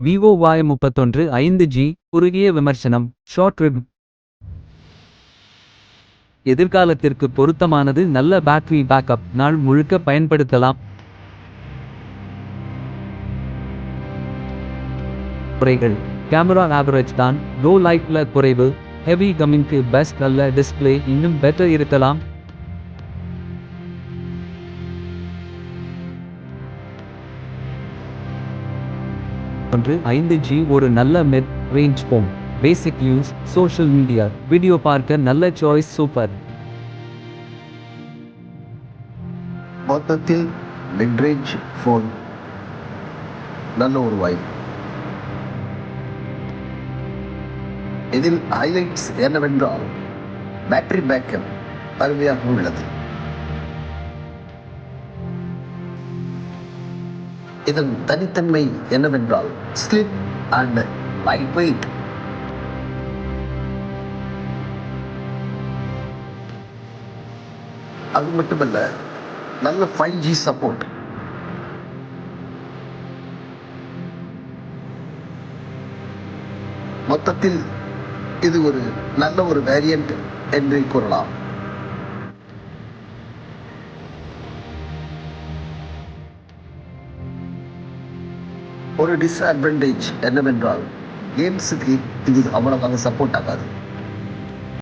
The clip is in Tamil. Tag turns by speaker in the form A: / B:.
A: Vivo Y31 5G குறுகிய விமர்சனம் ஷார்ட் ரிவ்யூ. எதிர்காலத்திற்கு பொருத்தமானது, நல்ல பேட்டரி பேக்கப், நாள் முழுக்க பயன்படுத்தலாம். குறைகள்: கேமரா ஆவரேஜ் தான், லோ லைட்ல குறைவு, ஹெவி கமிங்க்கு பெஸ்ட் அல்ல, டிஸ்ப்ளே இன்னும் பெட்டர் இருக்கலாம். ஒன்று 5G ஒரு நல்ல மிட் ரேஞ்ச் போன். பேசிக் யூஸ், சோஷியல் மீடியா, வீடியோ பார்க்க நல்ல சாய்ஸ். சூப்பர்.
B: மொத்தத்தில் மிட்ரேஞ்ச் ஃபோன் நல்ல ஒரு வாய்ப்பு. இதில் ஹைலைட்ஸ் என்னவென்றால் பேட்டரி பேக்கப் அருமையாக உள்ளது. இதன் தனித்தன்மை என்னவென்றால் ஸ்லிம் அண்ட் லைட் வெயிட். அது மட்டுமல்ல, நல்ல 5G சப்போர்ட். மொத்தத்தில் இது ஒரு நல்ல ஒரு வேரியன்ட் என்று கூறலாம். ஒரு டிஸ்அட்வான்டேஜ் என்னவென்றால் கேம்ஸுக்கு இது அவ்வளவாக சப்போர்ட் ஆகாது.